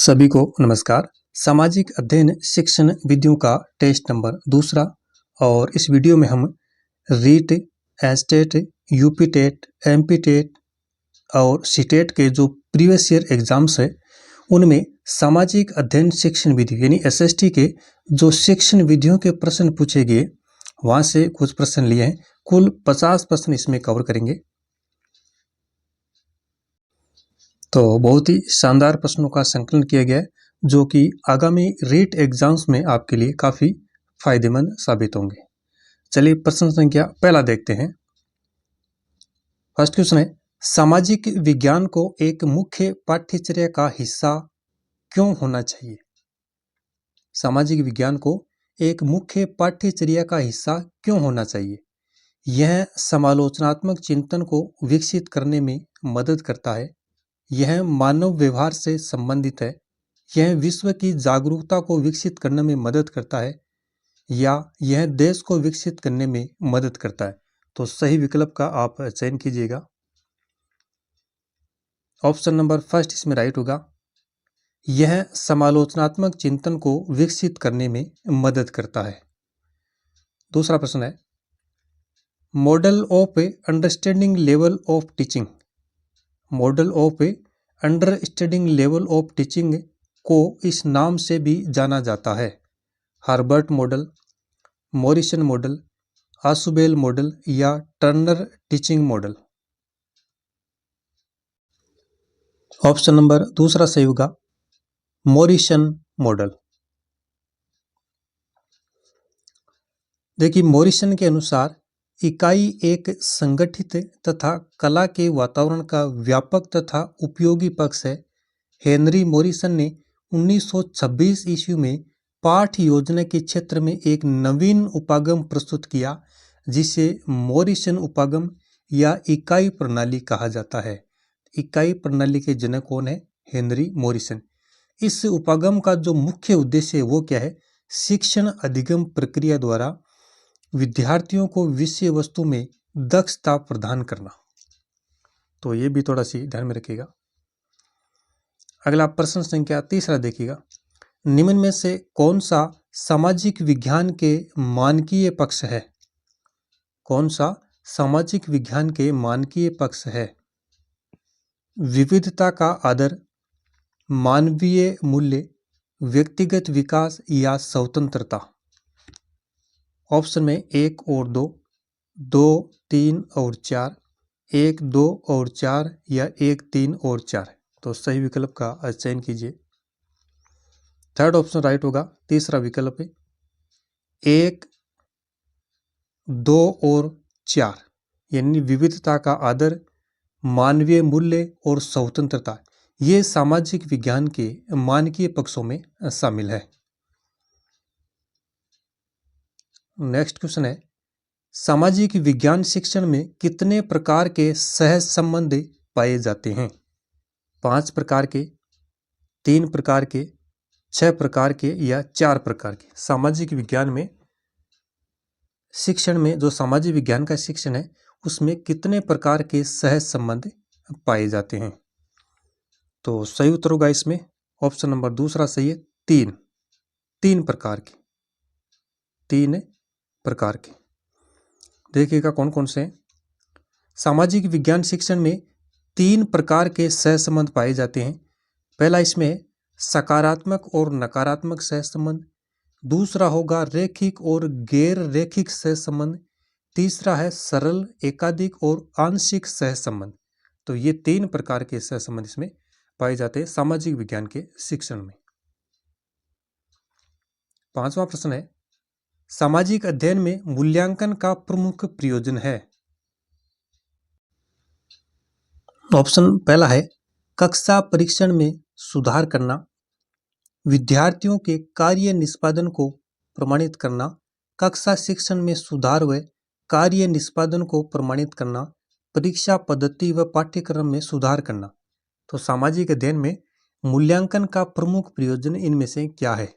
सभी को नमस्कार। सामाजिक अध्ययन शिक्षण विधियों का टेस्ट नंबर 2 और इस वीडियो में हम रीट, एस्टेट, यूपी टेट, एमपी टेट और सीटेट के जो प्रीवियस ईयर एग्जाम्स है उनमें सामाजिक अध्ययन शिक्षण विधि यानी एसएसटी के जो शिक्षण विधियों के प्रश्न पूछे गए वहाँ से कुछ प्रश्न लिए हैं। कुल 50 प्रश्न इसमें कवर करेंगे। तो बहुत ही शानदार प्रश्नों का संकलन किया गया है जो कि आगामी रीट एग्जाम्स में आपके लिए काफ़ी फायदेमंद साबित होंगे। चलिए प्रश्न संख्या पहला देखते हैं। फर्स्ट क्वेश्चन है, सामाजिक विज्ञान को एक मुख्य पाठ्यचर्या का हिस्सा क्यों होना चाहिए? सामाजिक विज्ञान को एक मुख्य पाठ्यचर्या का हिस्सा क्यों होना चाहिए? यह समालोचनात्मक चिंतन को विकसित करने में मदद करता है। यह मानव व्यवहार से संबंधित है। यह विश्व की जागरूकता को विकसित करने में मदद करता है या यह देश को विकसित करने में मदद करता है। तो सही विकल्प का आप चयन कीजिएगा। ऑप्शन नंबर फर्स्ट इसमें राइट होगा। यह समालोचनात्मक चिंतन को विकसित करने में मदद करता है। दूसरा प्रश्न है, model of understanding level of teaching. Model of understanding level of teaching को इस नाम से भी जाना जाता है। Herbart model, Morrison model, Ausubel model या Turner teaching model. Option number दूसरा सही होगा, मॉरिसन मॉडल। देखिए, मॉरिसन के अनुसार इकाई एक संगठित तथा कला के वातावरण का व्यापक तथा उपयोगी पक्ष है। हेनरी मॉरिसन ने 1926 ईस्वी में पाठ योजना के क्षेत्र में एक नवीन उपागम प्रस्तुत किया जिसे मॉरिसन उपागम या इकाई प्रणाली कहा जाता है। इकाई प्रणाली के जनक कौन है? Henry Morrison. इस उपागम का जो मुख्य उद्देश्य है वो क्या है? शिक्षण अधिगम प्रक्रिया द्वारा विद्यार्थियों को विषय वस्तु में दक्षता प्रदान करना। तो ये भी थोड़ा सी ध्यान में रखिएगा। अगला प्रश्न संख्या तीसरा देखिएगा। निम्न में से कौन सा सामाजिक विज्ञान के मानकीय पक्ष है? कौन सा सामाजिक विज्ञान के मानकीय पक्ष है? विविधता का आदर, मानवीय मूल्य, व्यक्तिगत विकास या स्वतंत्रता। ऑप्शन में 1 और 2, 2, 3 और 4, 1, 2 और 4 या 1, 3 और 4। तो सही विकल्प का चयन कीजिए। थर्ड ऑप्शन राइट होगा। तीसरा विकल्प है 1, 2 और 4 यानी विविधता का आदर, मानवीय मूल्य और स्वतंत्रता। ये सामाजिक विज्ञान के मानकीय पक्षों में शामिल है। नेक्स्ट क्वेश्चन है, सामाजिक विज्ञान शिक्षण में कितने प्रकार के सह संबंध पाए जाते हैं? 5 प्रकार के, 3 प्रकार के, 6 प्रकार के या 4 प्रकार के। सामाजिक विज्ञान में शिक्षण में जो सामाजिक विज्ञान का शिक्षण है उसमें कितने प्रकार के सह संबंध पाए जाते हैं? तो सही उत्तर होगा इसमें ऑप्शन नंबर दूसरा सही है, 3 प्रकार के। 3 प्रकार के देखिएगा कौन कौन से हैं। सामाजिक विज्ञान शिक्षण में 3 प्रकार के सहसंबंध पाए जाते हैं। पहला इसमें सकारात्मक और नकारात्मक सहसंबंध, दूसरा होगा रैखिक और गैर रैखिक सहसंबंध, तीसरा है सरल, एकाधिक और आंशिक सहसंबंध। तो ये 3 प्रकार के सहसंबंध इसमें पाए जाते हैं सामाजिक विज्ञान के शिक्षण में। 5वां प्रश्न है, सामाजिक अध्ययन में मूल्यांकन का प्रमुख प्रयोजन है? ऑप्शन पहला है कक्षा परीक्षण में सुधार करना, विद्यार्थियों के कार्य निष्पादन को प्रमाणित करना, कक्षा शिक्षण में सुधार व कार्य निष्पादन को प्रमाणित करना, परीक्षा पद्धति व पाठ्यक्रम में सुधार करना। तो सामाजिक अध्ययन में मूल्यांकन का प्रमुख प्रयोजन इनमें से क्या है?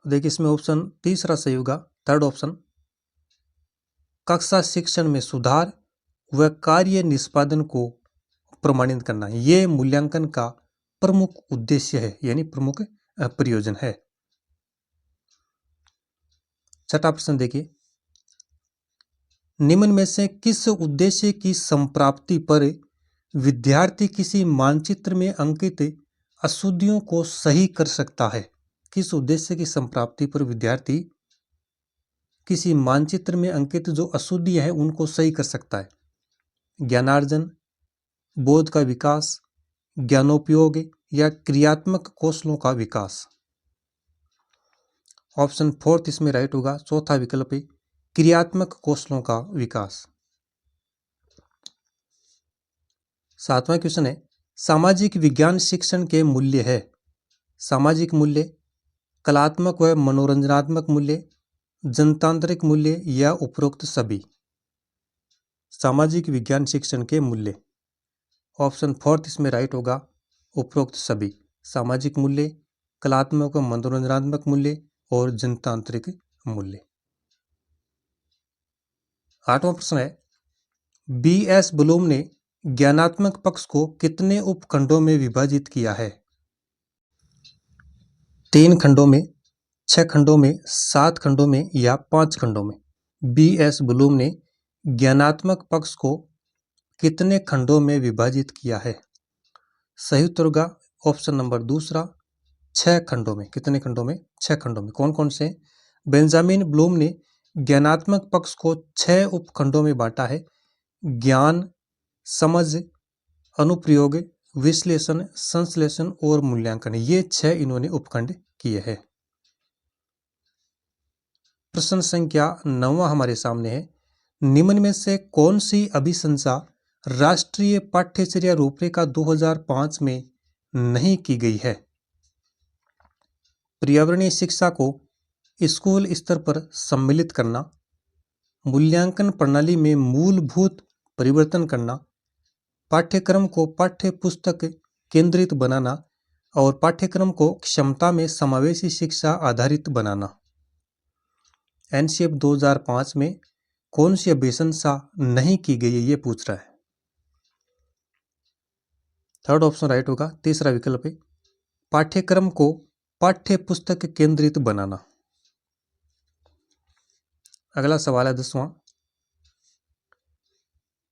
देखिए इसमें ऑप्शन तीसरा सही होगा, थर्ड ऑप्शन। कक्षा शिक्षण में सुधार व कार्य निष्पादन को प्रमाणित करना, ये मूल्यांकन का प्रमुख उद्देश्य है, यानी प्रमुख प्रयोजन है। छठा प्रश्न देखिए, निम्न में से किस उद्देश्य की संप्राप्ति पर विद्यार्थी किसी मानचित्र में अंकित अशुद्धियों को सही कर सकता है? किस उद्देश्य की संप्राप्ति पर विद्यार्थी किसी मानचित्र में अंकित जो अशुद्धियां हैं उनको सही कर सकता है? ज्ञानार्जन, बोध का विकास, ज्ञानोपयोग या क्रियात्मक कौशलों का विकास। ऑप्शन फोर्थ इसमें राइट होगा, चौथा विकल्प है क्रियात्मक कौशलों का विकास। सातवां क्वेश्चन है, सामाजिक विज्ञान शिक्षण के मूल्य है। सामाजिक मूल्य, कलात्मक व मनोरंजनात्मक मूल्य, जनतांत्रिक मूल्य या उपरोक्त सभी। सामाजिक विज्ञान शिक्षण के मूल्य, ऑप्शन फोर्थ इसमें राइट होगा, उपरोक्त सभी। सामाजिक मूल्य, कलात्मक व मनोरंजनात्मक मूल्य और जनतांत्रिक मूल्य। आठवां प्रश्न है, बी.एस. ब्लूम ने ज्ञानात्मक पक्ष को कितने उपखंडों में विभाजित किया है? 3 खंडों में, 6 खंडों में, 7 खंडों में या 5 खंडों में? बी.एस. ब्लूम ने ज्ञानात्मक पक्ष को कितने खंडों में विभाजित किया है? सही उत्तर होगा ऑप्शन नंबर दूसरा, 6 खंडों में। कितने खंडों में? 6 खंडों में। कौन कौन से? बेंजामिन ब्लूम ने ज्ञानात्मक पक्ष को 6 उपखंडों में बांटा है। ज्ञान, समझ, अनुप्रयोग, विश्लेषण, संश्लेषण और मूल्यांकन, ये 6 इन्होंने उपखंड किए हैं। प्रश्न संख्या 9 हमारे सामने है, निम्न में से कौन सी अभिशंसा राष्ट्रीय पाठ्यचर्या रूपरेखा 2005 में नहीं की गई है? पर्यावरणीय शिक्षा को स्कूल स्तर पर सम्मिलित करना, मूल्यांकन प्रणाली में मूलभूत परिवर्तन करना, पाठ्यक्रम को पाठ्य पुस्तक केंद्रित बनाना और पाठ्यक्रम को क्षमता में समावेशी शिक्षा आधारित बनाना। एनसीएफ 2005 में कौन सी अभिशंसा नहीं की गई है, ये पूछ रहा है। थर्ड ऑप्शन राइट होगा, तीसरा विकल्प है पाठ्यक्रम को पाठ्य पुस्तक केंद्रित बनाना। अगला सवाल है 10वां,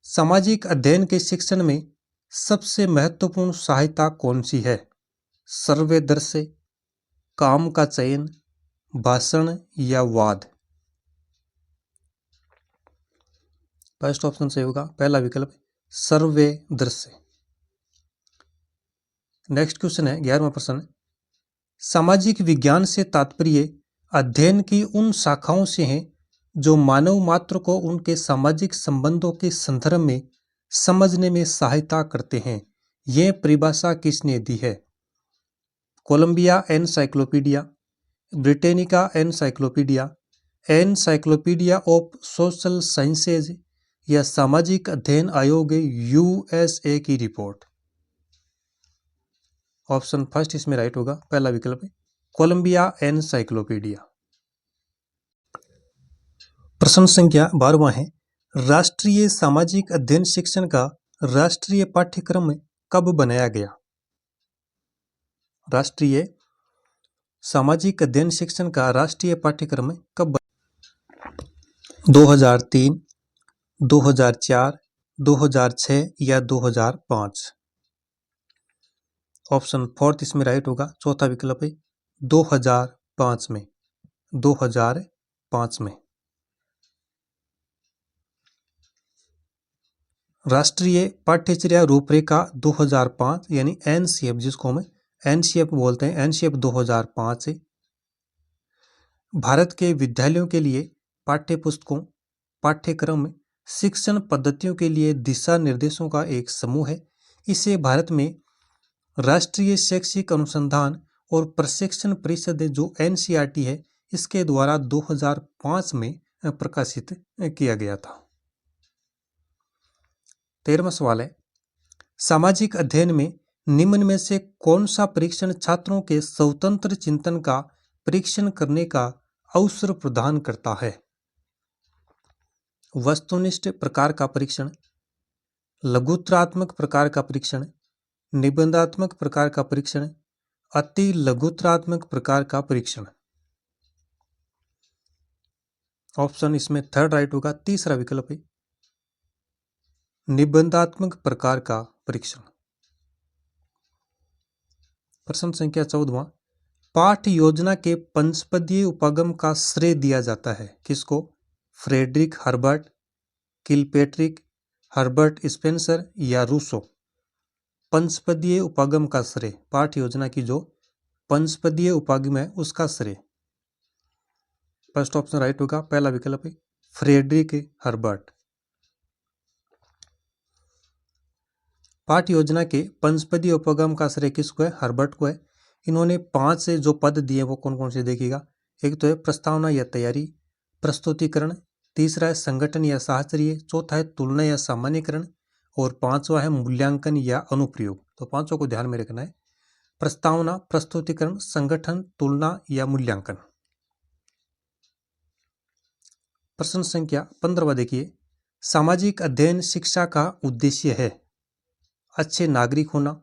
सामाजिक अध्ययन के शिक्षण में सबसे महत्वपूर्ण सहायता कौन सी है? सर्वे दृश्य, काम का चयन, भाषण या वाद? फर्स्ट ऑप्शन सही होगा, पहला विकल्प सर्वे दृश्य। नेक्स्ट क्वेश्चन है 11वां प्रश्न, सामाजिक विज्ञान से तात्पर्य अध्ययन की उन शाखाओं से है जो मानव मात्र को उनके सामाजिक संबंधों के संदर्भ में समझने में सहायता करते हैं। यह परिभाषा किसने दी है? Columbia encyclopedia, Britannica encyclopedia, encyclopedia of social sciences या सामाजिक अध्ययन आयोग यूएसए की रिपोर्ट? ऑप्शन फर्स्ट इसमें राइट होगा, पहला विकल्प है कोलंबिया एनसाइक्लोपीडिया। प्रश्न संख्या 12वां है, राष्ट्रीय सामाजिक अध्ययन शिक्षण का राष्ट्रीय पाठ्यक्रम कब बनाया गया? राष्ट्रीय सामाजिक अध्ययन शिक्षण का राष्ट्रीय पाठ्यक्रम कब बना? 2003, 2004, 2006 या 2005? ऑप्शन फोर्थ इसमें राइट होगा, चौथा विकल्प है 2005 में। 2005 में। राष्ट्रीय पाठ्यचर्या रूपरेखा 2005 यानी एनसीएफ, जिसको हम एनसीएफ बोलते हैं, एनसीएफ 2005 से भारत के विद्यालयों के लिए पाठ्य पुस्तकों, पाठ्यक्रम, शिक्षण पद्धतियों के लिए दिशा निर्देशों का एक समूह है। इसे भारत में राष्ट्रीय शैक्षिक अनुसंधान और प्रशिक्षण परिषद जो एनसीईआरटी है, इसके द्वारा 2005 में प्रकाशित किया गया था। 13वां सवाल है, सामाजिक अध्ययन में निम्न में से कौन सा परीक्षण छात्रों के स्वतंत्र चिंतन का परीक्षण करने का अवसर प्रदान करता है? वस्तुनिष्ठ प्रकार का परीक्षण, लघुत्रात्मक प्रकार का परीक्षण, निबंधात्मक प्रकार का परीक्षण, अति लघुत्रात्मक प्रकार का परीक्षण। ऑप्शन इसमें थर्ड राइट होगा, तीसरा विकल्प है निबंधात्मक प्रकार का परीक्षण। प्रश्न संख्या 14वां, पाठ योजना के पंचपदीय उपागम का श्रेय दिया जाता है किसको? फ्रेडरिक हर्बर्ट, किलपेट्रिक, हर्बर्ट स्पेंसर या रूसो। पंचपदीय उपागम का श्रेय, पाठ योजना की जो पंचपदीय उपागम है उसका श्रेय। फर्स्ट ऑप्शन राइट होगा, पहला विकल्प है फ्रेडरिक हर्बर्ट। पाठ योजना के पंचपदीय उपागम का श्रेय किसको है? हर्बर्ट को है। इन्होंने 5 से जो पद दिए वो कौन कौन से देखिएगा। एक तो है प्रस्तावना या तैयारी, प्रस्तुतिकरण, तीसरा है संगठन या साहचर्य, चौथा है तुलना या सामान्यकरण और पांचवा है मूल्यांकन या अनुप्रयोग। तो पांचों को ध्यान में रखना है, प्रस्तावना, प्रस्तुतिकरण, संगठन, तुलना या मूल्यांकन। प्रश्न संख्या 15वां देखिए, सामाजिक अध्ययन शिक्षा का उद्देश्य है अच्छे नागरिक होना,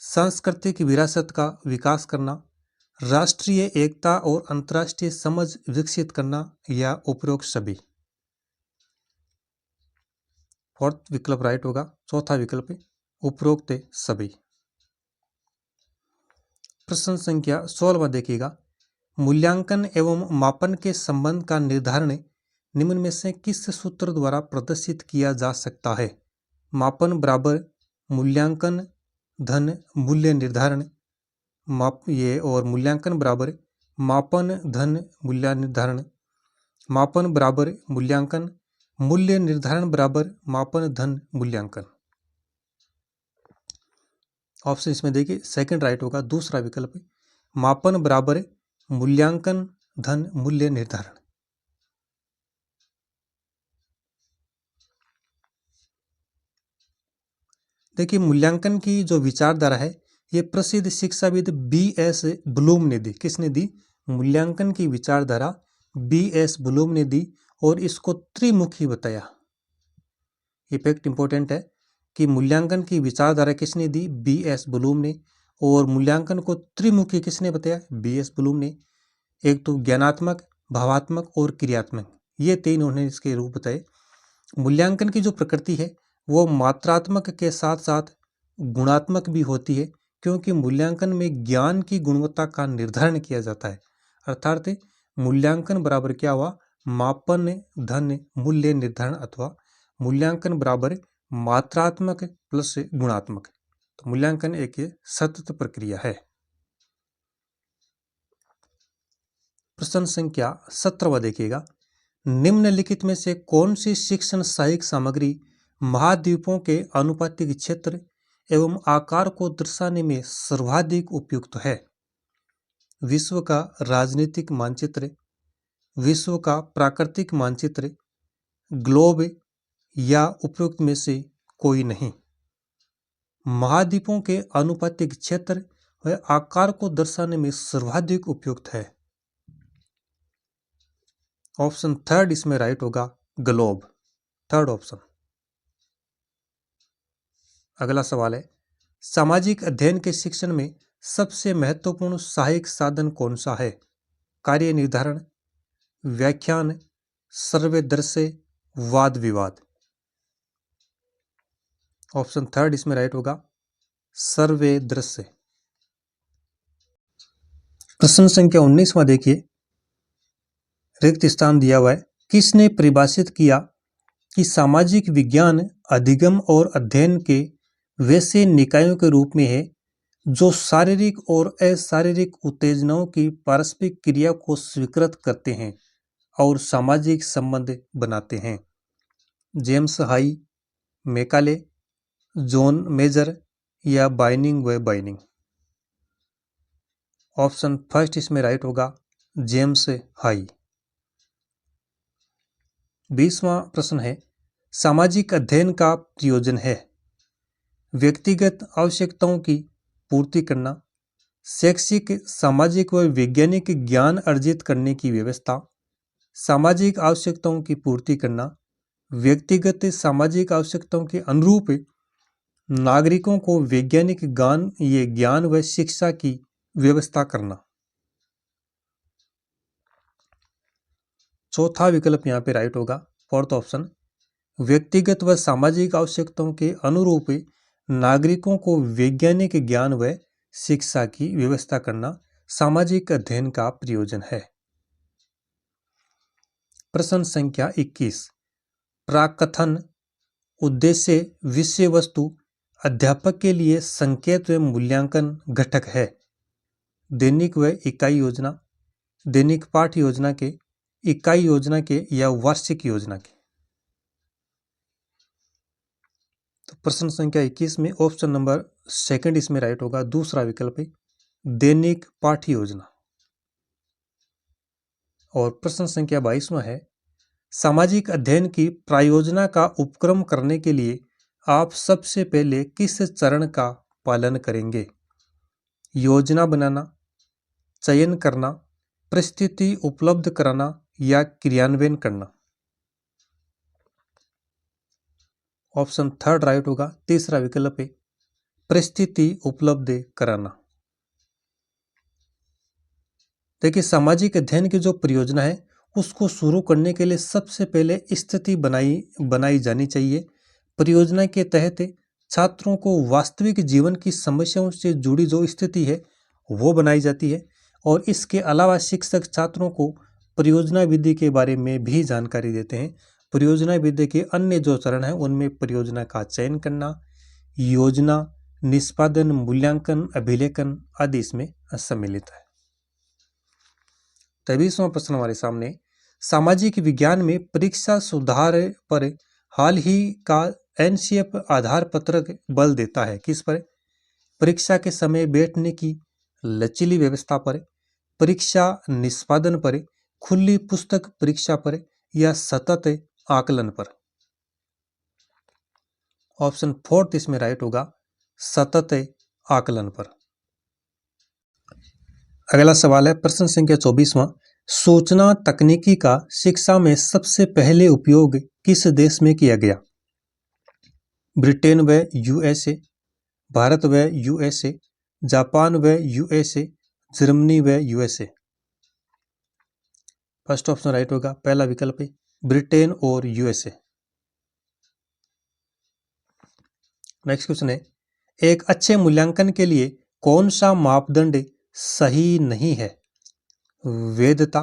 सांस्कृतिक विरासत का विकास करना, राष्ट्रीय एकता और अंतर्राष्ट्रीय समझ विकसित करना या उपरोक्त सभी। फोर्थ विकल्प राइट होगा, चौथा विकल्प उपरोक्त सभी। प्रश्न संख्या 16वां देखिएगा, मूल्यांकन एवं मापन के संबंध का निर्धारण निम्न में से किस सूत्र द्वारा प्रदर्शित किया जा सकता है? मापन बराबर मूल्यांकन धन मूल्य निर्धारण, और मूल्यांकन बराबर मापन धन मूल्य निर्धारण, मापन बराबर मूल्यांकन, मूल्य निर्धारण बराबर मापन धन मूल्यांकन। ऑप्शन इसमें देखिए सेकंड राइट होगा, दूसरा विकल्प मापन बराबर मूल्यांकन धन मूल्य निर्धारण। देखिए मूल्यांकन की जो विचारधारा है ये प्रसिद्ध शिक्षाविद B.S. ब्लूम ने दी। किसने दी? मूल्यांकन की विचारधारा B.S. ब्लूम ने दी और इसको त्रिमुखी बताया। ये फैक्ट इंपॉर्टेंट है कि मूल्यांकन की विचारधारा किसने दी? B.S. ब्लूम ने। और मूल्यांकन को त्रिमुखी किसने बताया? B.S. ब्लूम ने। एक तो ज्ञानात्मक, भावात्मक और क्रियात्मक, ये तीन उन्होंने इसके रूप बताए। मूल्यांकन की जो प्रकृति है वो मात्रात्मक के साथ साथ गुणात्मक भी होती है, क्योंकि मूल्यांकन में ज्ञान की गुणवत्ता का निर्धारण किया जाता है। अर्थात मूल्यांकन बराबर क्या हुआ? मापन धन मूल्य निर्धारण, अथवा मूल्यांकन बराबर मात्रात्मक प्लस गुणात्मक। तो मूल्यांकन एक सतत प्रक्रिया है। प्रश्न संख्या 17वां देखिएगा, निम्नलिखित में से कौन सी शिक्षण सहायक सामग्री महाद्वीपों के आनुपातिक क्षेत्र एवं आकार को दर्शाने में सर्वाधिक उपयुक्त है? विश्व का राजनीतिक मानचित्र, विश्व का प्राकृतिक मानचित्र, ग्लोब या उपयुक्त में से कोई नहीं। महाद्वीपों के आनुपातिक क्षेत्र व आकार को दर्शाने में सर्वाधिक उपयुक्त है। ऑप्शन थर्ड इसमें राइट होगा, ग्लोब, थर्ड ऑप्शन। अगला सवाल है, सामाजिक अध्ययन के शिक्षण में सबसे महत्वपूर्ण सहायक साधन कौन सा है? कार्य निर्धारण, व्याख्यान, सर्वे दृश्य, वाद विवाद। ऑप्शन थर्ड इसमें राइट होगा, सर्वे दृश्य। प्रश्न संख्या 19वां देखिए, रिक्त स्थान दिया हुआ है, किसने परिभाषित किया कि सामाजिक विज्ञान अधिगम और अध्ययन के वैसे निकायों के रूप में है जो शारीरिक और अशारीरिक उत्तेजनाओं की पारस्परिक क्रिया को स्वीकृत करते हैं और सामाजिक संबंध बनाते हैं? जेम्स हाई, मेकाले, जॉन मेजर या बाइनिंग व बाइनिंग। ऑप्शन फर्स्ट इसमें राइट होगा, जेम्स हाई। 20वां प्रश्न है, सामाजिक अध्ययन का प्रयोजन है व्यक्तिगत आवश्यकताओं की पूर्ति करना, शैक्षिक, सामाजिक व वैज्ञानिक ज्ञान अर्जित करने की व्यवस्था, सामाजिक आवश्यकताओं की पूर्ति करना, व्यक्तिगत सामाजिक आवश्यकताओं के अनुरूप नागरिकों को वैज्ञानिक ज्ञान व शिक्षा की व्यवस्था करना। चौथा विकल्प यहाँ पे राइट होगा, फोर्थ ऑप्शन। व्यक्तिगत व सामाजिक आवश्यकताओं के अनुरूप नागरिकों को वैज्ञानिक ज्ञान व शिक्षा की व्यवस्था करना सामाजिक अध्ययन का प्रयोजन है। प्रश्न संख्या 21। प्राकथन उद्देश्य विषय वस्तु अध्यापक के लिए संकेत व मूल्यांकन घटक है। दैनिक व इकाई योजना, दैनिक पाठ योजना के, इकाई योजना के या वार्षिक योजना के। तो प्रश्न संख्या 21 में ऑप्शन नंबर सेकंड इसमें राइट होगा, दूसरा विकल्प है दैनिक पाठ योजना। और प्रश्न संख्या 22वां है, सामाजिक अध्ययन की प्रायोजना का उपक्रम करने के लिए आप सबसे पहले किस चरण का पालन करेंगे? योजना बनाना, चयन करना, परिस्थिति उपलब्ध कराना या क्रियान्वयन करना। ऑप्शन थर्ड राइट होगा, तीसरा विकल्प है परिस्थिति उपलब्ध कराना। देखिए, सामाजिक अध्ययन की जो परियोजना है उसको शुरू करने के लिए सबसे पहले स्थिति बनाई जानी चाहिए। परियोजना के तहत छात्रों को वास्तविक जीवन की समस्याओं से जुड़ी जो स्थिति है वो बनाई जाती है, और इसके अलावा शिक्षक छात्रों को परियोजना विधि के बारे में भी जानकारी देते हैं। परियोजना विधि के अन्य जो चरण हैं उनमें परियोजना का चयन करना, योजना, निष्पादन, मूल्यांकन, अभिलेखन आदि इसमें सम्मिलित है। 23वां प्रश्न हमारे सामने, सामाजिक विज्ञान में परीक्षा सुधार पर हाल ही का एनसीएफ आधार पत्रक बल देता है। किस पर? परीक्षा के समय बैठने की लचीली व्यवस्था पर, परीक्षा निष्पादन पर, खुली पुस्तक परीक्षा पर या सतत आकलन पर। ऑप्शन फोर्थ इसमें राइट होगा, सतत आकलन पर। अगला सवाल है प्रश्न संख्या 24वां, सूचना तकनीकी का शिक्षा में सबसे पहले उपयोग किस देश में किया गया? ब्रिटेन व यूएसए, भारत व यूएसए, जापान व यूएसए, जर्मनी व यूएसए। फर्स्ट ऑप्शन राइट होगा, पहला विकल्प है ब्रिटेन और यूएसए। नेक्स्ट क्वेश्चन है, एक अच्छे मूल्यांकन के लिए कौन सा मापदंड सही नहीं है? वैधता,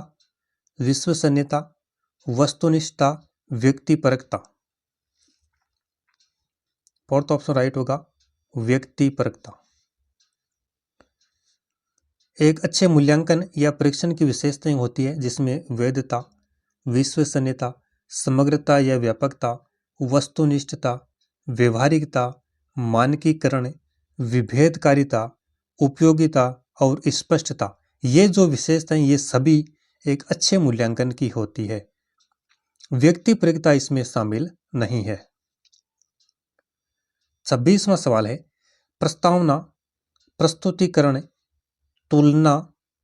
विश्वसनीयता, वस्तुनिष्ठता, व्यक्तिपरकता। फोर्थ ऑप्शन राइट होगा, व्यक्तिपरकता। एक अच्छे मूल्यांकन या परीक्षण की विशेषताएं होती है जिसमें वैधता, विश्वसनीयता, समग्रता या व्यापकता, वस्तुनिष्ठता, व्यवहारिकता, मानकीकरण, विभेदकारिता, उपयोगिता और स्पष्टता। ये जो विशेषताएं ये सभी एक अच्छे मूल्यांकन की होती है। व्यक्तिपरकता इसमें शामिल नहीं है। 26वां सवाल है, प्रस्तावना, प्रस्तुतिकरण, तुलना,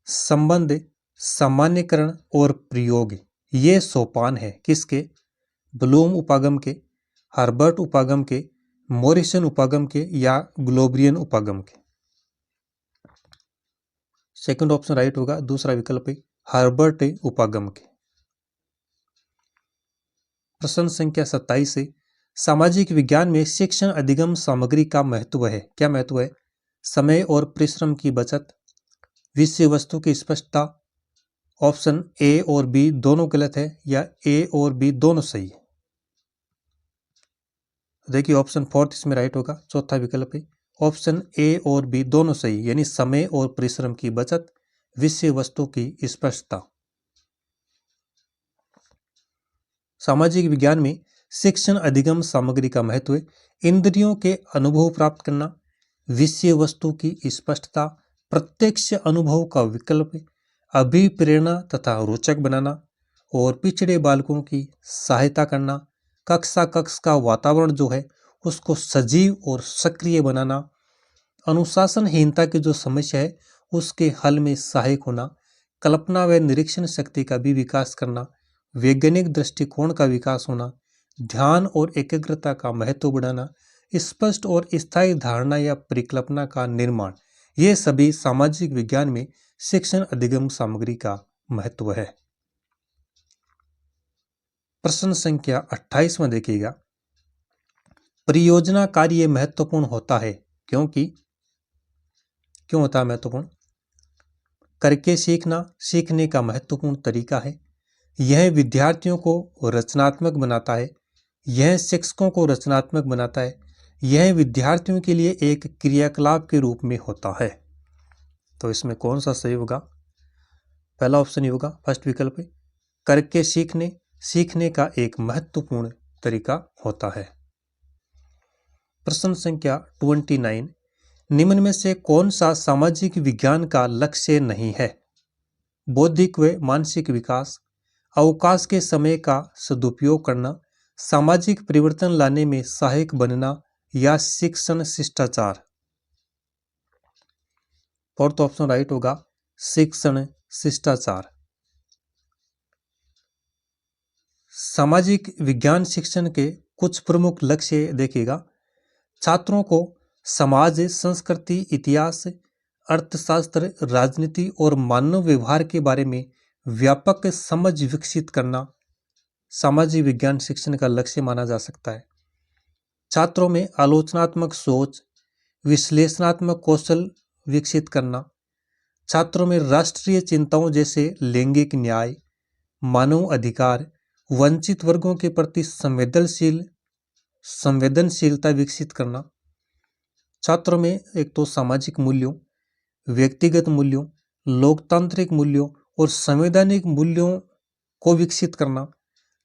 संबंध, सामान्यकरण और प्रयोग ये सोपान है किसके? ब्लूम उपागम के, हर्बर्ट उपागम के, मॉरिसन उपागम के या ग्लोबरियन उपागम के। सेकंड ऑप्शन राइट होगा, दूसरा विकल्प है हर्बर्ट उपागम के। प्रश्न संख्या 27 से, सामाजिक विज्ञान में शिक्षण अधिगम सामग्री का महत्व है। क्या महत्व है? समय और परिश्रम की बचत, विषय वस्तु की स्पष्टता। ऑप्शन ए और बी दोनों गलत है या ए और बी दोनों सही है। देखिए, ऑप्शन फोर्थ इसमें राइट होगा, चौथा विकल्प है ऑप्शन ए और बी दोनों सही, यानी समय और परिश्रम की बचत, विषय वस्तु की स्पष्टता। सामाजिक विज्ञान में शिक्षण अधिगम सामग्री का महत्व है इंद्रियों के अनुभव प्राप्त करना, विषय वस्तु की स्पष्टता, प्रत्यक्ष अनुभव का विकल्प, अभिप्रेरणा तथा रोचक बनाना और पिछड़े बालकों की सहायता करना, कक्षा का वातावरण जो है उसको सजीव और सक्रिय बनाना, अनुशासनहीनता की जो समस्या है उसके हल में सहायक होना, कल्पना व निरीक्षण शक्ति का भी विकास करना, वैज्ञानिक दृष्टिकोण का विकास होना, ध्यान और एकाग्रता का महत्व बढ़ाना, स्पष्ट और स्थायी धारणा या परिकल्पना का निर्माण, ये सभी सामाजिक विज्ञान में शिक्षण अधिगम सामग्री का महत्व है। प्रश्न संख्या 28 में देखिएगा, परियोजना कार्य महत्वपूर्ण होता है क्योंकि क्यों होता है महत्वपूर्ण? करके सीखना सीखने का महत्वपूर्ण तरीका है। यह विद्यार्थियों को रचनात्मक बनाता है। यह शिक्षकों को रचनात्मक बनाता है। यह विद्यार्थियों के लिए एक क्रियाकलाप के रूप में होता है। तो इसमें कौन सा सही होगा? पहला ऑप्शन ही होगा, फर्स्ट विकल्प है, करके सीखने सीखने का एक महत्वपूर्ण तरीका होता है। प्रश्न संख्या 29, निम्न में से कौन सा सामाजिक विज्ञान का लक्ष्य नहीं है? बौद्धिक व मानसिक विकास, अवकाश के समय का सदुपयोग करना, सामाजिक परिवर्तन लाने में सहायक बनना या शिक्षण शिष्टाचार। फोर्थ ऑप्शन राइट होगा, शिक्षण शिष्टाचार। सामाजिक विज्ञान शिक्षण के कुछ प्रमुख लक्ष्य देखिएगा। छात्रों को समाज, संस्कृति, इतिहास, अर्थशास्त्र, राजनीति और मानव व्यवहार के बारे में व्यापक समझ विकसित करना सामाजिक विज्ञान शिक्षण का लक्ष्य माना जा सकता है। छात्रों में आलोचनात्मक सोच, विश्लेषणात्मक कौशल विकसित करना, छात्रों में राष्ट्रीय चिंताओं जैसे लैंगिक न्याय, मानव अधिकार, वंचित वर्गों के प्रति संवेदनशीलता विकसित करना, छात्रों में एक तो सामाजिक मूल्यों, व्यक्तिगत मूल्यों, लोकतांत्रिक मूल्यों और संवैधानिक मूल्यों को विकसित करना,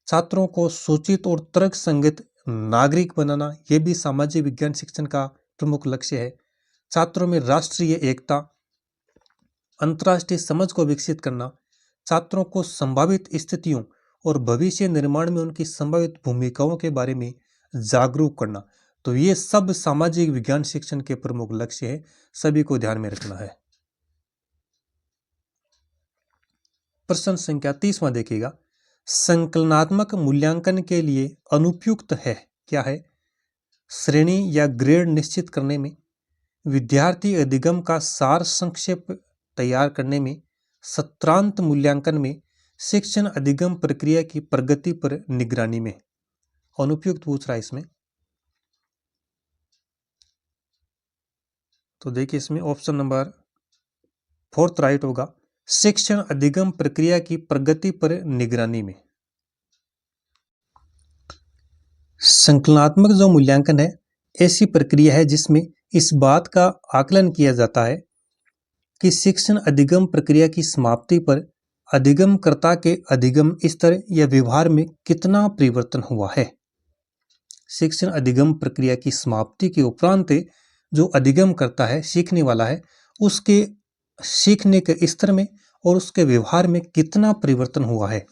छात्रों को सूचित और तर्क संगत नागरिक बनाना, यह भी सामाजिक विज्ञान शिक्षण का प्रमुख लक्ष्य है। छात्रों में राष्ट्रीय एकता, अंतर्राष्ट्रीय समझ को विकसित करना, छात्रों को संभावित स्थितियों और भविष्य निर्माण में उनकी संभावित भूमिकाओं के बारे में जागरूक करना। तो ये सब सामाजिक विज्ञान शिक्षण के प्रमुख लक्ष्य है, सभी को ध्यान में रखना है। प्रश्न संख्या 30वां देखिएगा, संकलनात्मक मूल्यांकन के लिए अनुपयुक्त है क्या है? श्रेणी या ग्रेड निश्चित करने में, विद्यार्थी अधिगम का सार संक्षेप तैयार करने में, सत्रांत मूल्यांकन में, शिक्षण अधिगम प्रक्रिया की प्रगति पर निगरानी में। अनुपयुक्त पूछ रहा है इसमें, तो देखिए इसमें ऑप्शन नंबर 4 राइट होगा, शिक्षण अधिगम प्रक्रिया की प्रगति पर निगरानी में। संकलनात्मक जो मूल्यांकन है, ऐसी प्रक्रिया है जिसमें इस बात का आकलन किया जाता है कि शिक्षण अधिगम प्रक्रिया की समाप्ति पर अधिगमकर्ता के अधिगम स्तर या व्यवहार में कितना परिवर्तन हुआ है। शिक्षण अधिगम प्रक्रिया की समाप्ति के उपरांत जो अधिगम करता है, सीखने वाला है, उसके सीखने के स्तर में और उसके व्यवहार में कितना परिवर्तन हुआ है,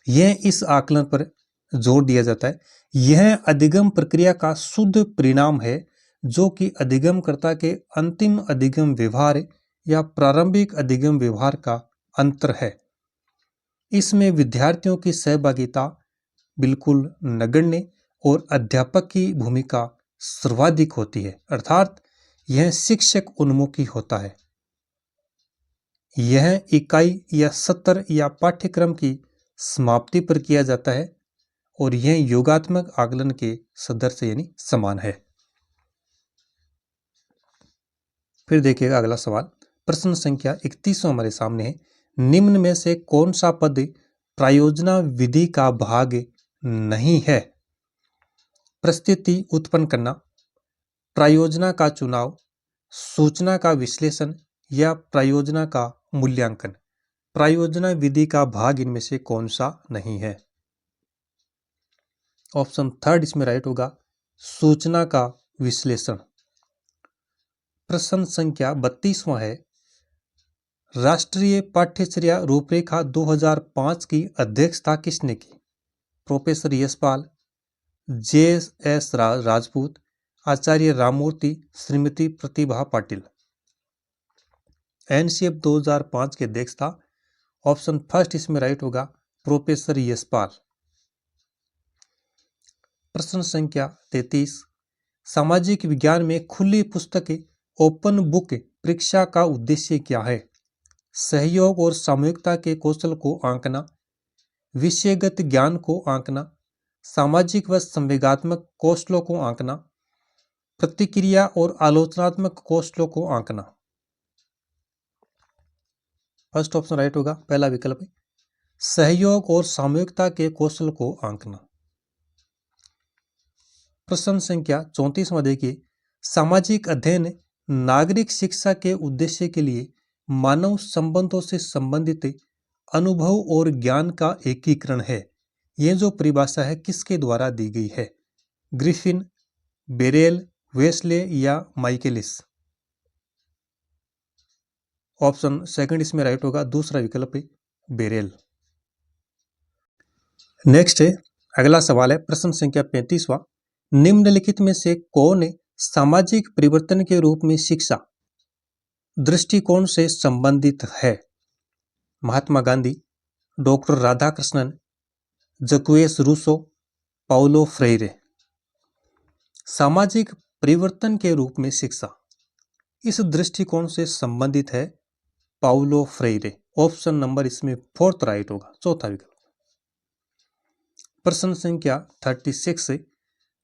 यह इस आकलन पर जोर दिया जाता है। यह अधिगम प्रक्रिया का शुद्ध परिणाम है जो कि अधिगमकर्ता के अंतिम अधिगम व्यवहार या प्रारंभिक अधिगम व्यवहार का अंतर है। इसमें विद्यार्थियों की सहभागिता बिल्कुल नगण्य और अध्यापक की भूमिका सर्वाधिक होती है, अर्थात यह शिक्षक उन्मुखी होता है। यह इकाई या सत्र या पाठ्यक्रम की समाप्ति पर किया जाता है और यह योगात्मक आकलन के सदृश यानी समान है। फिर देखिएगा अगला सवाल, प्रश्न संख्या 31 हमारे सामने है, निम्न में से कौन सा पद प्रायोजना विधि का भाग नहीं है? परिस्थिति उत्पन्न करना, प्रायोजना का चुनाव, सूचना का विश्लेषण या प्रायोजना का मूल्यांकन। प्रायोजना विधि का भाग इनमें से कौन सा नहीं है? ऑप्शन 3 इसमें राइट होगा, सूचना का विश्लेषण। प्रश्न संख्या 32वां है, राष्ट्रीय पाठ्यचर्या रूपरेखा 2005 की अध्यक्षता किसने की? Professor Yashpal, J S. Rajput, Acharya Ramamurti, Shrimati Pratibha Patil. NCF 2005 के अध्यक्षता, ऑप्शन फर्स्ट इसमें राइट होगा, प्रोफेसर यशपाल। प्रश्न संख्या 33, सामाजिक विज्ञान में खुली पुस्तक ओपन बुक परीक्षा का उद्देश्य क्या है? सहयोग और सामूहिकता के कौशल को आंकना, विषयगत ज्ञान को आंकना, सामाजिक व संवेगात्मक कौशलों को आंकना, प्रतिक्रिया और आलोचनात्मक कौशलों को आंकना। फर्स्ट ऑप्शन राइट होगा, पहला विकल्प है सहयोग और सामूहिकता के कौशल को आंकना। प्रश्न संख्या 34 में देखिए, सामाजिक अध्ययन नागरिक शिक्षा के उद्देश्य के लिए मानव संबंधों से संबंधित अनुभव और ज्ञान का एकीकरण है। यह जो परिभाषा है किसके द्वारा दी गई है? ग्रिफिन, बेरेल, वेस्ले या माइकेलिस? ऑप्शन सेकंड इसमें राइट होगा, दूसरा विकल्प है बेरेल। नेक्स्ट है, अगला सवाल है प्रश्न संख्या 35वां, निम्नलिखित में से कौन सामाजिक परिवर्तन के रूप में शिक्षा दृष्टिकोण से संबंधित है? Mahatma Gandhi, doctor Radhakrishnan, Jacques Rousseau, Paulo Freire. सामाजिक परिवर्तन के रूप में शिक्षा इस दृष्टिकोण से संबंधित है पाउलो फ्रेire। ऑप्शन नंबर इसमें फोर्थ राइट होगा, चौथा विकल्प। प्रश्न संख्या 36 है,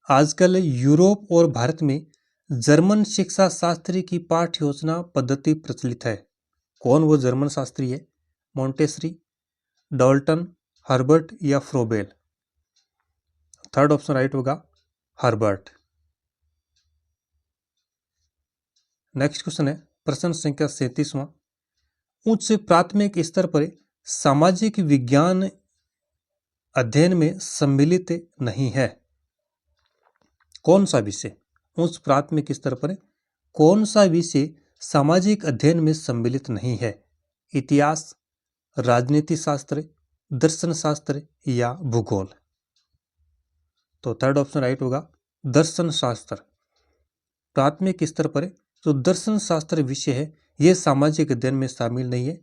आजकल यूरोप और भारत में जर्मन शिक्षा शास्त्री की पाठ्य योजना पद्धति प्रचलित है। कौन वो जर्मन शास्त्री है? मोंटेसरी, डाल्टन, हर्बर्ट या फ्रोबेल? थर्ड ऑप्शन राइट होगा, हर्बर्ट। नेक्स्ट क्वेश्चन है प्रश्न संख्या 37वां, उच्च प्राथमिक स्तर पर सामाजिक विज्ञान अध्ययन में सम्मिलित नहीं है। कौन सा विषय उच्च प्राथमिक स्तर पर कौन सा विषय सामाजिक अध्ययन में सम्मिलित नहीं है? इतिहास, राजनीति शास्त्र, दर्शन शास्त्र या भूगोल? तो थर्ड ऑप्शन राइट होगा, दर्शन शास्त्र। प्राथमिक स्तर पर जो दर्शन शास्त्र विषय है यह सामाजिक अध्ययन में शामिल नहीं है।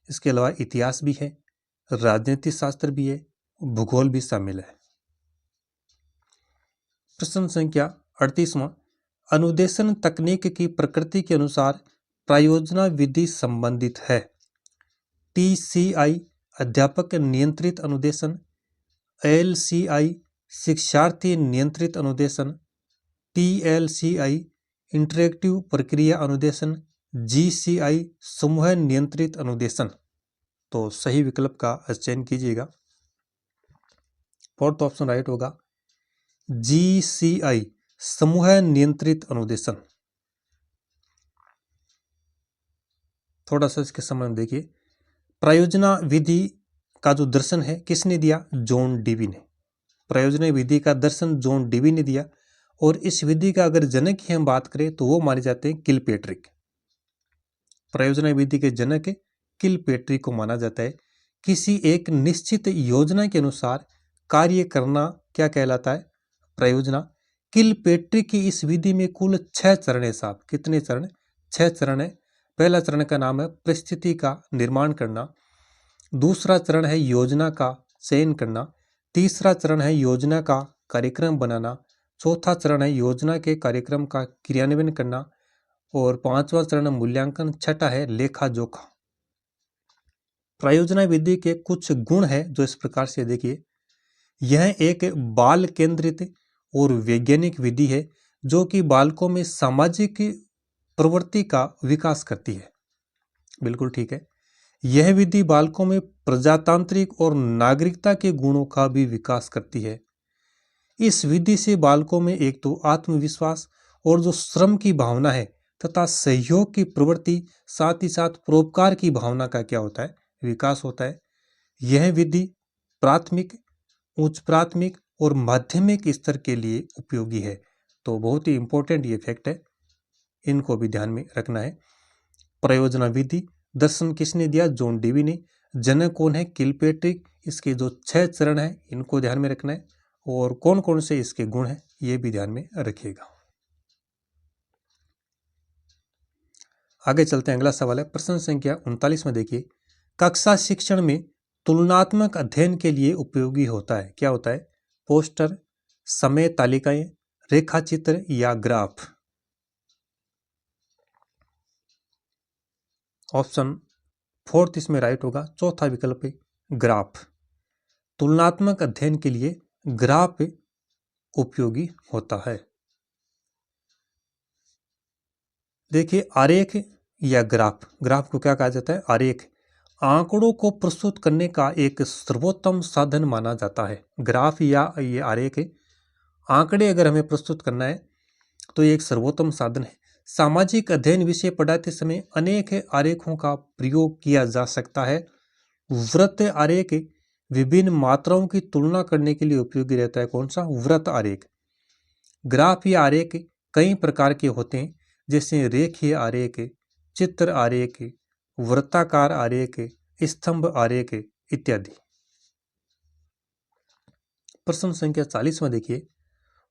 इसके अलावा इतिहास भी है, राजनीति शास्त्र भी है, भूगोल भी शामिल है। प्रश्न संख्या 38वां, अनुदेशन तकनीक की प्रकृति के अनुसार प्रायोजना विधि संबंधित है। TCI अध्यापक नियंत्रित अनुदेशन, LCI शिक्षार्थी नियंत्रित अनुदेशन, TLCI इंटरेक्टिव प्रक्रिया अनुदेशन, GCI समूह नियंत्रित अनुदेशन? तो सही विकल्प का चयन कीजिएगा। फोर्थ ऑप्शन राइट होगा, GCI समूह नियंत्रित अनुदेशन। थोड़ा सा इसके संबंध देखिए, प्रायोजना विधि का जो दर्शन है किसने दिया? जॉन डीवी ने। प्रायोजना विधि का दर्शन जॉन डीवी ने दिया और इस विधि का अगर जनक की हम बात करें तो वो माने जाते हैं किलपेट्रिक। प्रायोजना विधि के जनक किलपेट्रिक को माना जाता है। किसी एक निश्चित योजना के अनुसार कार्य करना क्या कहलाता है? प्रयोजना। किलपेट्रिक की इस विधि में कुल 6 चरण है साहब। कितने चरण? 6 चरण है। पहला चरण का नाम है परिस्थिति का निर्माण करना, दूसरा चरण है योजना का चयन करना, तीसरा चरण है योजना का कार्यक्रम बनाना, चौथा चरण है योजना के कार्यक्रम का क्रियान्वयन करना और पांचवा चरण मूल्यांकन, छठा है लेखा जोखा। प्रायोजना विधि के कुछ गुण है जो इस प्रकार से देखिए, यह एक बाल केंद्रित और वैज्ञानिक विधि है जो कि बालकों में सामाजिक प्रवृत्ति का विकास करती है। बिल्कुल ठीक है। यह विधि बालकों में प्रजातांत्रिक और नागरिकता के गुणों का भी विकास करती है। इस विधि से बालकों में एक तो आत्मविश्वास और जो श्रम की भावना है तथा सहयोग की प्रवृत्ति, साथ ही साथ परोपकार की भावना का क्या होता है? विकास होता है। यह विधि प्राथमिक, उच्च प्राथमिक और माध्यमिक स्तर के लिए उपयोगी है। तो बहुत ही इंपॉर्टेंट ये फैक्ट है, इनको भी ध्यान में रखना है। प्रयोजना विधि दर्शन किसने दिया? जॉन डीवी ने। जनक कौन है? किलपेट्रिक। इसके जो 6 चरण है इनको ध्यान में रखना है और कौन कौन से इसके गुण हैं ये भी ध्यान में रखिएगा। आगे चलते हैं, अगला सवाल है प्रश्न संख्या 39 में देखिए, कक्षा शिक्षण में तुलनात्मक अध्ययन के लिए उपयोगी होता है। क्या होता है? पोस्टर, समय तालिकाएं, रेखाचित्र या ग्राफ। ऑप्शन फोर्थ इसमें राइट होगा, चौथा विकल्प है ग्राफ। तुलनात्मक अध्ययन के लिए ग्राफ उपयोगी होता है। देखिए आरेख या ग्राफ, ग्राफ को क्या कहा जाता है? आरेख आंकड़ों को प्रस्तुत करने का एक सर्वोत्तम साधन माना जाता है। ग्राफ या ये आरेख आंकड़े अगर हमें प्रस्तुत करना है तो ये एक सर्वोत्तम साधन है। सामाजिक अध्ययन विषय पढ़ाते समय अनेक आरेखों का प्रयोग किया जा सकता है। वृत्त आरेख विभिन्न मात्राओं की तुलना करने के लिए उपयोगी रहता है। कौन सा? वृत्त आरेख। ग्राफ या आरेख कई प्रकार के होते हैं, जैसे रेखीय आरेख, चित्र आरेख, वृत्ताकार आरेख, स्तंभ आरेख इत्यादि। प्रश्न संख्या 40वां देखिए,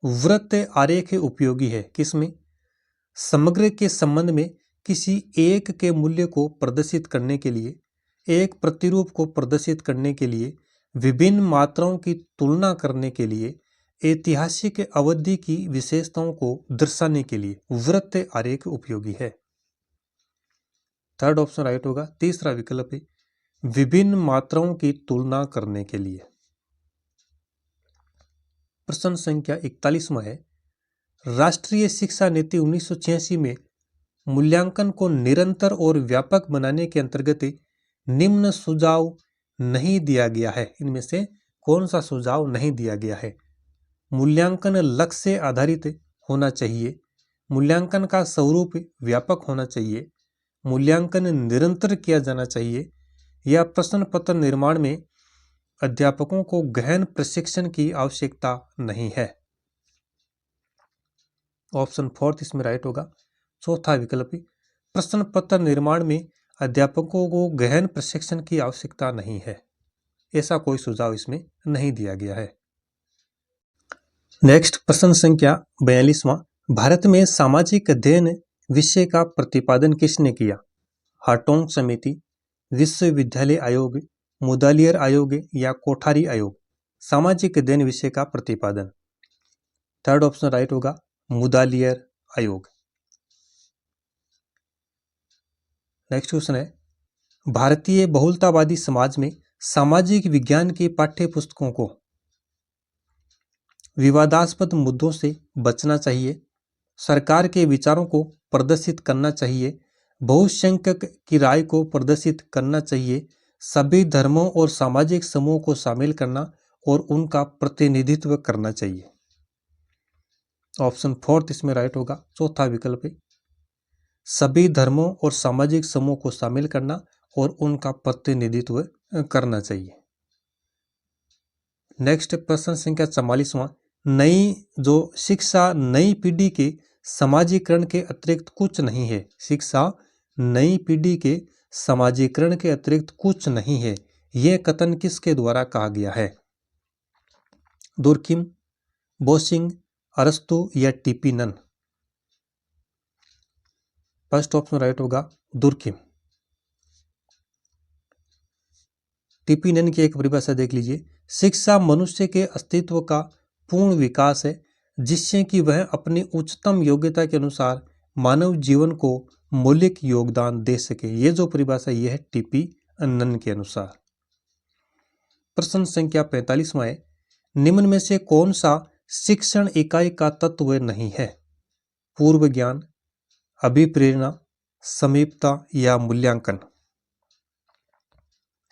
वृत्त आरेख उपयोगी है किसमें? समग्र के संबंध में किसी एक के मूल्य को प्रदर्शित करने के लिए, एक प्रतिरूप को प्रदर्शित करने के लिए, विभिन्न मात्राओं की तुलना करने के लिए, ऐतिहासिक अवधि की विशेषताओं को दर्शाने के लिए वृत्त आरेख उपयोगी है। थर्ड ऑप्शन राइट होगा। तीसरा विकल्प है विभिन्न मात्राओं की तुलना करने के लिए। प्रश्न संख्या 41वां है, राष्ट्रीय शिक्षा नीति 1986 में मूल्यांकन को निरंतर और व्यापक बनाने के अंतर्गत निम्न सुझाव नहीं दिया गया है। इनमें से कौन सा सुझाव नहीं दिया गया है? मूल्यांकन लक्ष्य से आधारित होना चाहिए, मूल्यांकन का स्वरूप व्यापक होना चाहिए, मूल्यांकन निरंतर किया जाना चाहिए, या प्रश्न पत्र निर्माण में अध्यापकों को गहन प्रशिक्षण की आवश्यकता नहीं है। ऑप्शन फोर्थ इसमें राइट होगा, चौथा विकल्प प्रश्न पत्र निर्माण में अध्यापकों को गहन प्रशिक्षण की आवश्यकता नहीं है। ऐसा कोई सुझाव इसमें नहीं दिया गया है। नेक्स्ट प्रश्न संख्या 42वां, भारत में सामाजिक अध्ययन विषय का प्रतिपादन किसने किया? हार्टोग समिति, विश्वविद्यालय आयोग, मुदालियर आयोग या कोठारी आयोग? सामाजिक अध्ययन विषय का प्रतिपादन। थर्ड ऑप्शन राइट होगा, मुदालियर आयोग। नेक्स्ट क्वेश्चन है, भारतीय बहुलतावादी समाज में सामाजिक विज्ञान की पाठ्य पुस्तकों को विवादास्पद मुद्दों से बचना चाहिए, सरकार के विचारों को प्रदर्शित करना चाहिए, बहुसंख्यक की राय को प्रदर्शित करना चाहिए, सभी धर्मों और सामाजिक समूहों को शामिल करना और उनका प्रतिनिधित्व करना चाहिए। ऑप्शन फोर्थ इसमें राइट होगा, चौथा विकल्प है सभी धर्मों और सामाजिक समूहों को शामिल करना और उनका प्रतिनिधित्व करना चाहिए। नेक्स्ट प्रश्न संख्या 44वां, नई जो शिक्षा नई पीढ़ी के समाजीकरण के अतिरिक्त कुछ नहीं है। शिक्षा नई पीढ़ी के समाजीकरण के अतिरिक्त कुछ नहीं है, यह कथन किसके द्वारा कहा गया है? दुर्किम, बोसिंग, अरस्तु या TP Nunn? First option right होगा, दुर्किम। टीपी नन की एक परिभाषा देख लीजिए, शिक्षा मनुष्य के अस्तित्व का पूर्ण विकास है, जिससे कि वह अपनी उच्चतम योग्यता के अनुसार मानव जीवन को मौलिक योगदान दे सके। ये जो परिभाषा यह है टीपी नन के अनुसार। प्रश्न संख्या 45वां है, निम्न में से कौन सा शिक्षण इकाई का तत्व नहीं है? पूर्व ज्ञान, अभिप्रेरणा, समीपता या मूल्यांकन?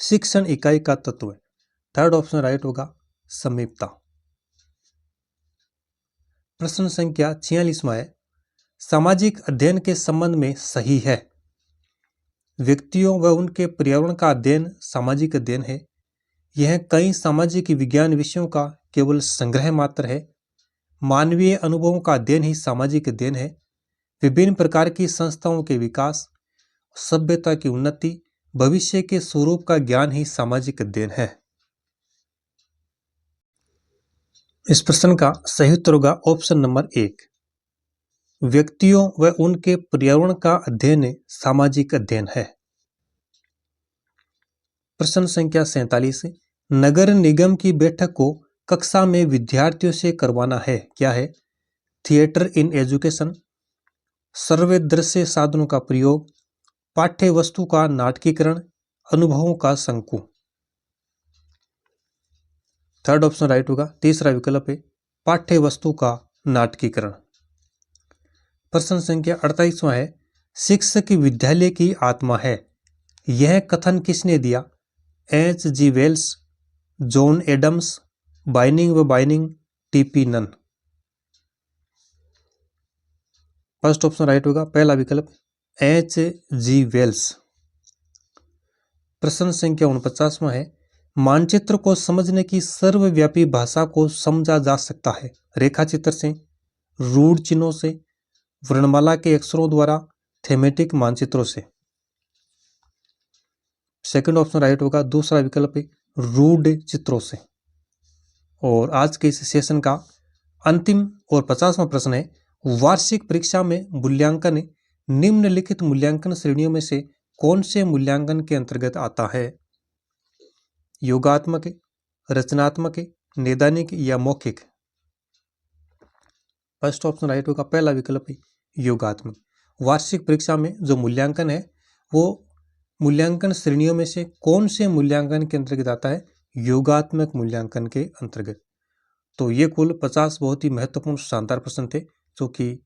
शिक्षण इकाई का तत्व है। थर्ड ऑप्शन राइट होगा, समीपता। प्रश्न संख्या 46वां है, सामाजिक अध्ययन के संबंध में सही है। व्यक्तियों व उनके पर्यावरण का अध्ययन सामाजिक अध्ययन है। यह कई सामाजिक विज्ञान विषयों का केवल संग्रह मात्र है। मानवीय अनुभवों का अध्ययन ही सामाजिक अध्ययन है। विभिन्न प्रकार की संस्थाओं के विकास, सभ्यता की उन्नति, भविष्य के स्वरूप का ज्ञान ही सामाजिक अध्ययन है। इस प्रश्न का सही उत्तर होगा ऑप्शन नंबर 1, व्यक्तियों व उनके पर्यावरण का अध्ययन सामाजिक अध्ययन है। प्रश्न संख्या 47, नगर निगम की बैठक को कक्षा में विद्यार्थियों से करवाना है। क्या है? थिएटर इन एजुकेशन, सर्वे दृश्य साधनों का प्रयोग, पाठ्य वस्तु का नाटकीकरण, अनुभवों का संकु। थर्ड ऑप्शन राइट होगा। तीसरा विकल्प है पाठ्य वस्तु का नाटकीकरण। प्रश्न संख्या 48वां है, शिक्षक विद्यालय की आत्मा है। यह कथन किसने दिया? H.G. Wales, John Adams, Binning व Binning, T P. Nunn. First option right होगा, पहला विकल्प H.G. वेल्स। प्रश्न संख्या 49वां है, मानचित्र को समझने की सर्वव्यापी भाषा को समझा जा सकता है रेखा चित्र से, रूढ़ चिन्हों से, वर्णमाला के अक्षरों द्वारा, थेमेटिक मानचित्रों से। सेकंड ऑप्शन राइट होगा, दूसरा विकल्प है रूढ़ चित्रों से। और आज के इस सेशन का अंतिम और 50वां प्रश्न है, वार्षिक परीक्षा में मूल्यांकन निम्नलिखित मूल्यांकन श्रेणियों में से कौन से मूल्यांकन के अंतर्गत आता है? योगात्मक, रचनात्मक, नैदानिक या मौखिक? फर्स्ट ऑप्शन राइट होगा, पहला विकल्प है योगात्मक। वार्षिक परीक्षा में जो मूल्यांकन है वो मूल्यांकन श्रेणियों में से कौन से मूल्यांकन के अंतर्गत आता है? योगात्मक मूल्यांकन के अंतर्गत। तो ये कुल 50 बहुत ही महत्वपूर्ण शानदार प्रश्न थे जो कि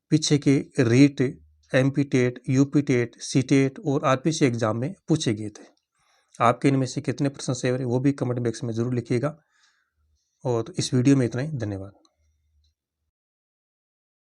पीछे के REET, MP TET, UP TET, CTET और आरपीसी एग्जाम में पूछे गए थे। आपके इनमें से कितने प्रश्न सेव रहे वो भी कमेंट बॉक्स में जरूर लिखिएगा। और इस वीडियो में इतना ही, धन्यवाद।